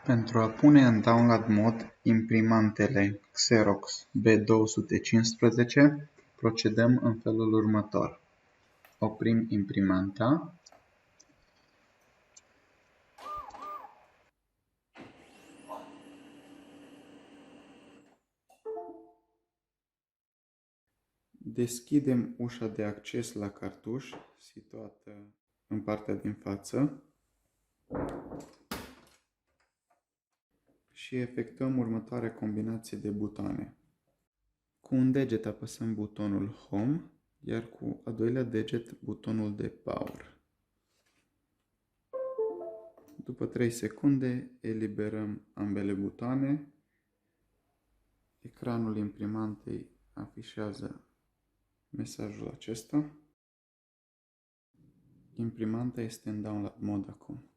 Pentru a pune în download mod imprimantele Xerox B215, procedăm în felul următor. Oprim imprimanta. Deschidem ușa de acces la cartuș, situată în partea din față, și efectuăm următoarea combinație de butoane. Cu un deget apăsăm butonul Home, iar cu al doilea deget butonul de Power. După 3 secunde eliberăm ambele butoane. Ecranul imprimantei afișează mesajul acesta. Imprimanta este în download mod acum.